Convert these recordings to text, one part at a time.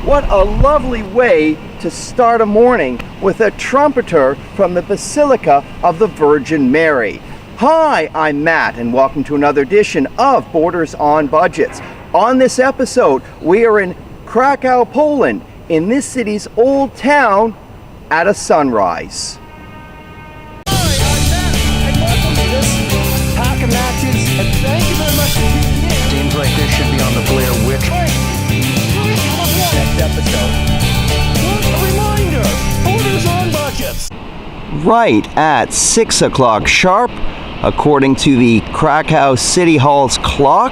What a lovely way to start a morning with a trumpeter from the Basilica of the Virgin Mary. Hi, I'm Matt, and welcome to another edition of Borders on Budgets. On this episode, we are in Krakow, Poland, in this city's old town at a sunrise. Hi, I'm Matt, and welcome to this pack of matches, and thank you very much for tuning in. Seems like this should be on the Blair Witch. Next episode. Just a reminder, Borders on Budgets. Right at 6 o'clock sharp, according to the Krakow City Hall's clock,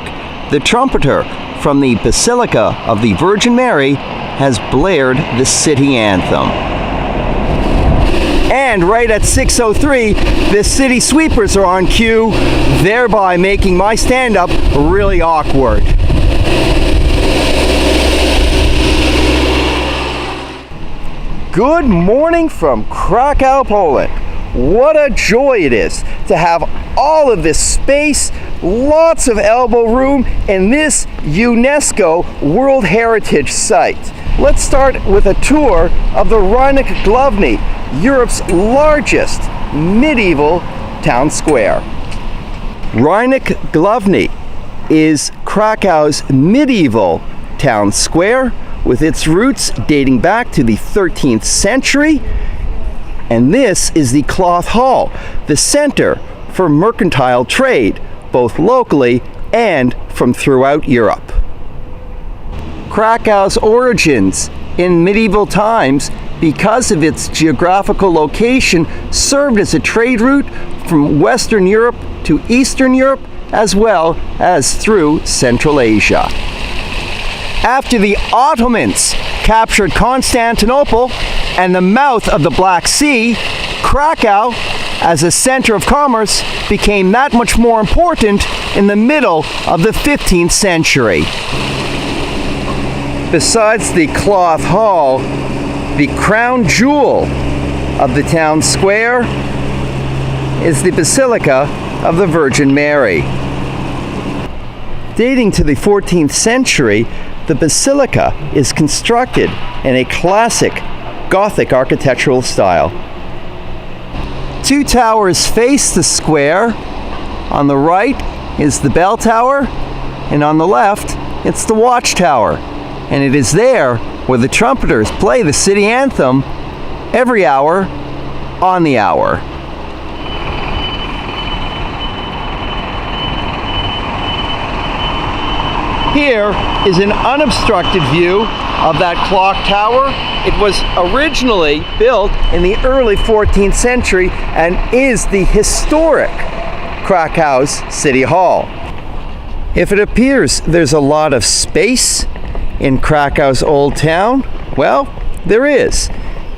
the trumpeter from the Basilica of the Virgin Mary has blared the city anthem. And right at 6:03, the city sweepers are on cue, thereby making my stand-up really awkward. Good morning from Krakow, Poland. What a joy it is to have all of this space, lots of elbow room in this UNESCO World Heritage Site. Let's start with a tour of the Gothic, Europe's largest medieval town square. Gothic is Krakow's medieval town square, with its roots dating back to the 13th century. And this is the Cloth Hall, the center for mercantile trade, both locally and from throughout Europe. Krakow's origins in medieval times, because of its geographical location, served as a trade route from Western Europe to Eastern Europe, as well as through Central Asia. After the Ottomans captured Constantinople and the mouth of the Black Sea, Krakow, as a center of commerce, became that much more important in the middle of the 15th century. Besides the Cloth Hall, the crown jewel of the town square is the Basilica of the Virgin Mary. Dating to the 14th century, the Basilica is constructed in a classic Gothic architectural style. Two towers face the square. On the right is the bell tower, and on the left, it's the watchtower. And it is there where the trumpeters play the city anthem every hour on the hour. Here is an unobstructed view of that clock tower. It was originally built in the early 14th century and is the historic Krakow's City Hall. If it appears there's a lot of space in Krakow's Old Town, well, there is.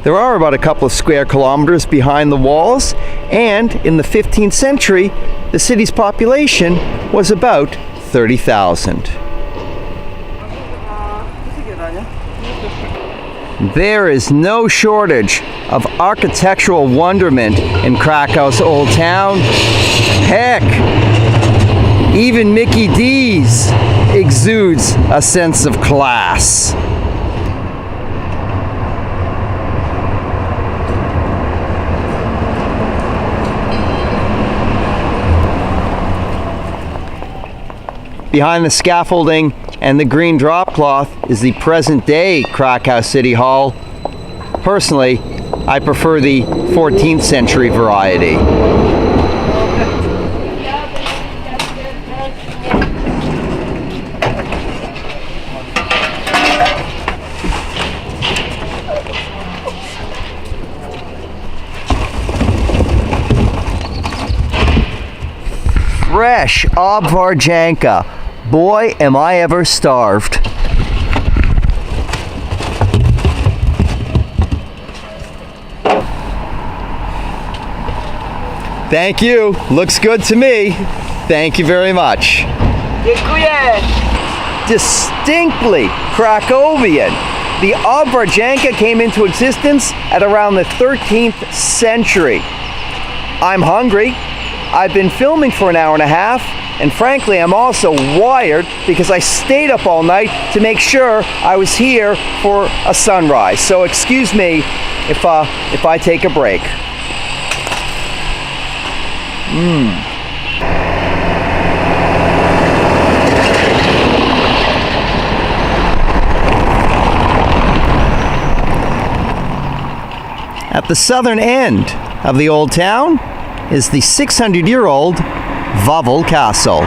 There are about a couple of square kilometers behind the walls, and in the 15th century, the city's population was about 30,000. There is no shortage of architectural wonderment in Krakow's Old Town. Heck, even Mickey D's exudes a sense of class. Behind the scaffolding and the green drop cloth is the present-day Krakow City Hall. Personally, I prefer the 14th century variety. Fresh obwarzanka. Boy, am I ever starved. Thank you. Looks good to me. Thank you very much. Dziękuję. Distinctly Krakowian. The obwarzanka came into existence at around the 13th century. I'm hungry. I've been filming for an hour and a half, and frankly, I'm also wired because I stayed up all night to make sure I was here for a sunrise. So excuse me if I take a break. At the southern end of the Old Town is the 600-year-old Wawel Castle.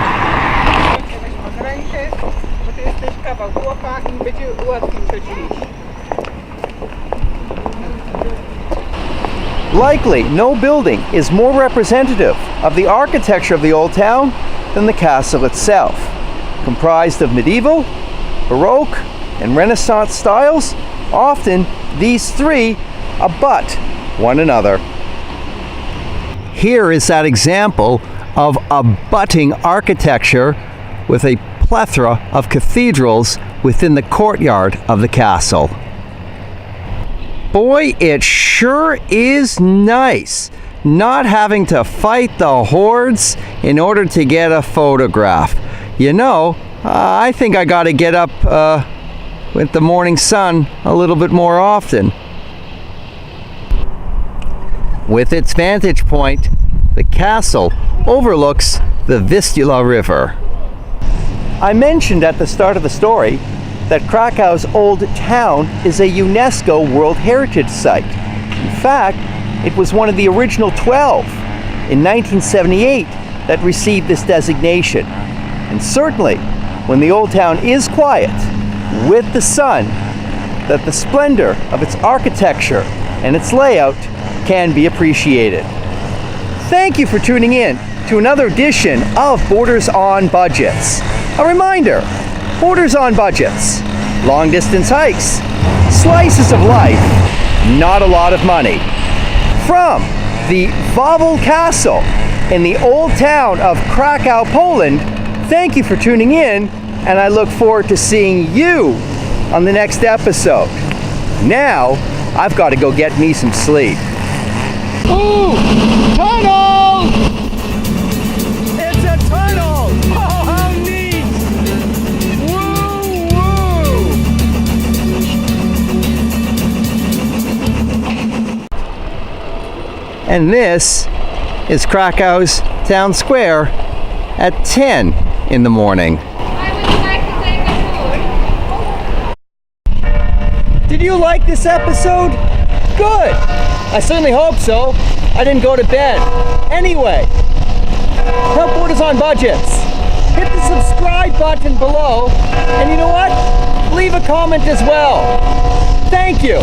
Likely, no building is more representative of the architecture of the Old Town than the castle itself. Comprised of medieval, Baroque, and Renaissance styles, often these three abut one another. Here is that example of abutting architecture with a plethora of cathedrals within the courtyard of the castle. Boy, it sure is nice not having to fight the hordes in order to get a photograph. You know, I think I gotta get up with the morning sun a little bit more often. With its vantage point, the castle overlooks the Vistula River. I mentioned at the start of the story that Krakow's Old Town is a UNESCO World Heritage Site. In fact, it was one of the original 12 in 1978 that received this designation. And certainly, when the Old Town is quiet, with the sun, that the splendor of its architecture and its layout can be appreciated. Thank you for tuning in to another edition of Borders on Budgets. A reminder, Borders on Budgets, long distance hikes, slices of life, not a lot of money. From the Wawel Castle in the Old Town of Krakow, Poland, thank you for tuning in, and I look forward to seeing you on the next episode. Now, I've got to go get me some sleep. Ooh! Tunnel! It's a tunnel! Oh, how neat! Woo, woo! And this is Krakow's town square at 10 in the morning. Did you like this episode? Good! I certainly hope so. I didn't go to bed. Anyway, help Borders on Budgets. Hit the subscribe button below, and you know what? Leave a comment as well. Thank you.